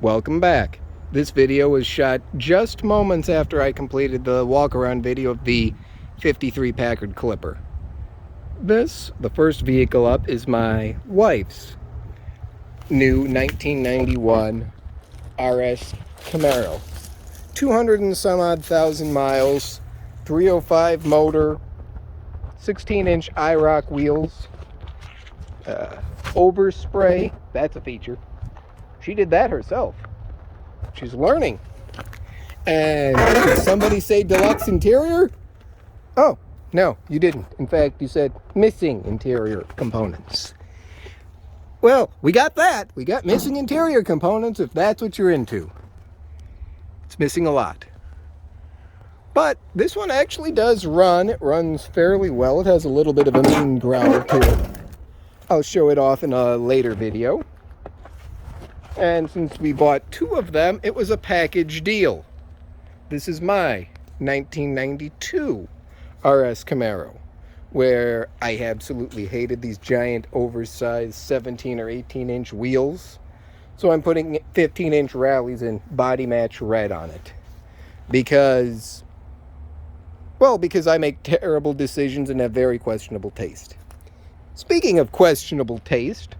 Welcome back. This video was shot just moments after I completed the walk-around video of the 53 Packard Clipper. The first vehicle up, is my wife's new 1991 RS Camaro. 200 and some odd thousand miles, 305 motor, 16-inch IROC wheels, overspray, that's a feature. She did that herself. She's learning. And did somebody say deluxe interior? Oh, no, you didn't. In fact, you said missing interior components. Well, we got that. We got missing interior components if that's what you're into. It's missing a lot. But this one actually does run. It runs fairly well. It has a little bit of a mean growl to it. I'll show it off in a later video. And since we bought two of them, it was a package deal. This is my 1992 RS Camaro, where I absolutely hated these giant oversized 17 or 18-inch wheels. So I'm putting 15-inch rallies in body match red on it. Because I make terrible decisions and have very questionable taste. Speaking of questionable taste,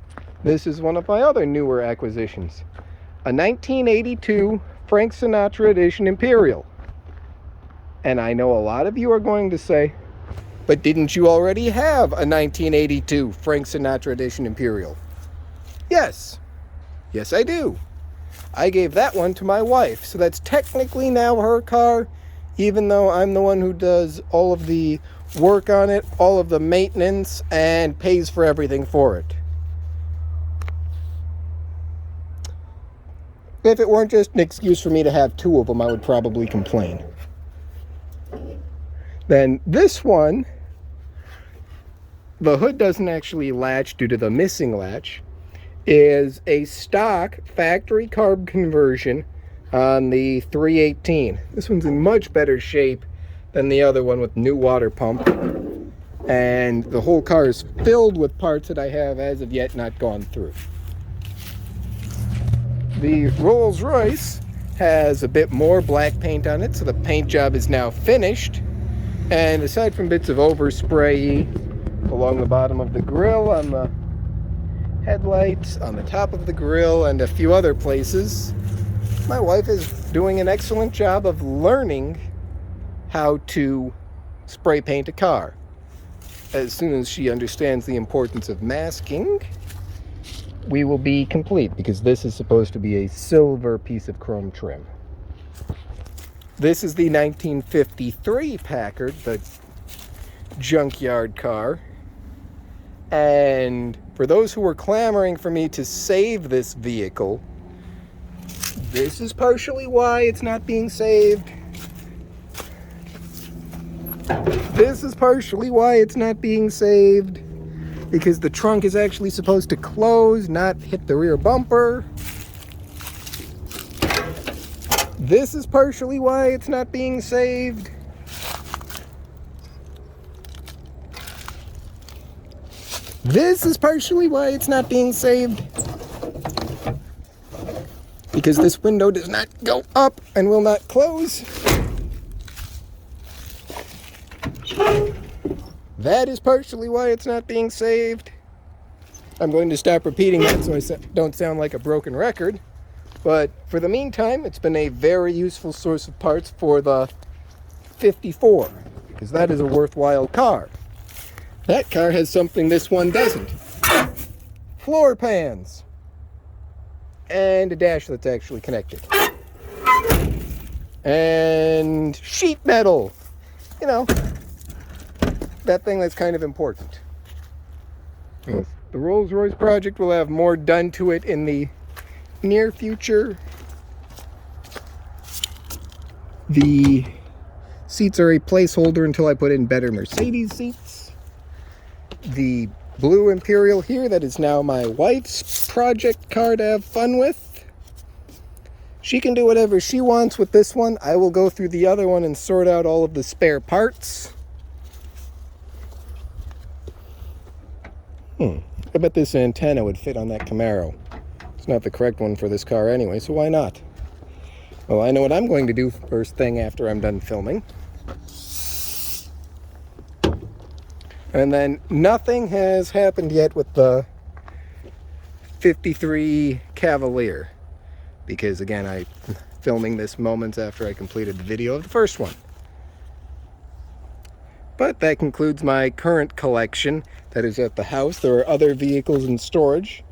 this is one of my other newer acquisitions. A 1982 Frank Sinatra Edition Imperial. And I know a lot of you are going to say, but didn't you already have a 1982 Frank Sinatra Edition Imperial? Yes. Yes, I do. I gave that one to my wife, so that's technically now her car, even though I'm the one who does all of the work on it, all of the maintenance, and pays for everything for it. If it weren't just an excuse for me to have two of them, I would probably complain. Then this one, the hood doesn't actually latch due to the missing latch, is a stock factory carb conversion on the 318. This one's in much better shape than the other one with new water pump. And the whole car is filled with parts that I have as of yet not gone through. The Rolls-Royce has a bit more black paint on it, so the paint job is now finished. And aside from bits of overspray along the bottom of the grille, on the headlights, on the top of the grille, and a few other places, my wife is doing an excellent job of learning how to spray paint a car. As soon as she understands the importance of masking, we will be complete, because this is supposed to be a silver piece of chrome trim. This is the 1953 Packard, the junkyard car. And for those who were clamoring for me to save this vehicle, this is partially why it's not being saved. This is partially why it's not being saved. Because the trunk is actually supposed to close, not hit the rear bumper. This is partially why it's not being saved. This is partially why it's not being saved. Because this window does not go up and will not close. That is partially why it's not being saved. I'm going to stop repeating that so I don't sound like a broken record. But for the meantime, it's been a very useful source of parts for the 54, because that is a worthwhile car. That car has something this one doesn't. Floor pans. And a dash that's actually connected. And sheet metal. You know, that thing that's kind of important. The Rolls-Royce project will have more done to it in the near future. The seats are a placeholder until I put in better Mercedes seats. The blue Imperial here, that is now my wife's project car to have fun with. She can do whatever she wants with this one. I will go through the other one and sort out all of the spare parts. I bet this antenna would fit on that Camaro. It's It's not the correct one for this car anyway, so why not? Well, I know what I'm going to do first thing after I'm done filming. And then nothing has happened yet with the 53 Cavalier. Because again, I'm filming this moments after I completed the video of the first one. But that concludes my current collection that is at the house. There are other vehicles in storage,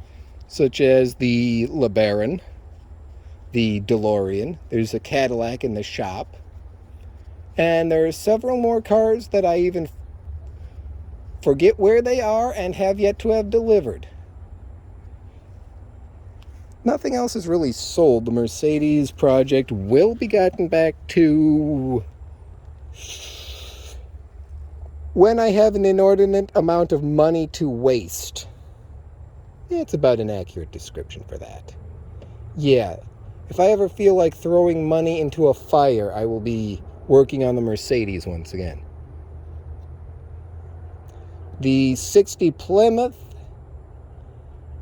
such as the LeBaron, the DeLorean. There's a Cadillac in the shop. And there are several more cars that I even forget where they are and have yet to have delivered. Nothing else is really sold. The Mercedes project will be gotten back to when I have an inordinate amount of money to waste. It's about an accurate description for that. Yeah, if I ever feel like throwing money into a fire, I will be working on the Mercedes once again. The 60 Plymouth,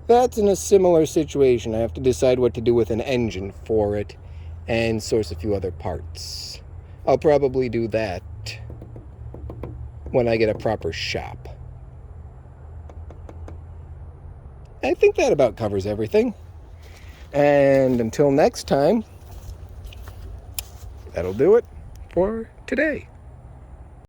that's in a similar situation. I have to decide what to do with an engine for it and source a few other parts. I'll probably do that when I get a proper shop. I think that about covers everything. And until next time, that'll do it for today.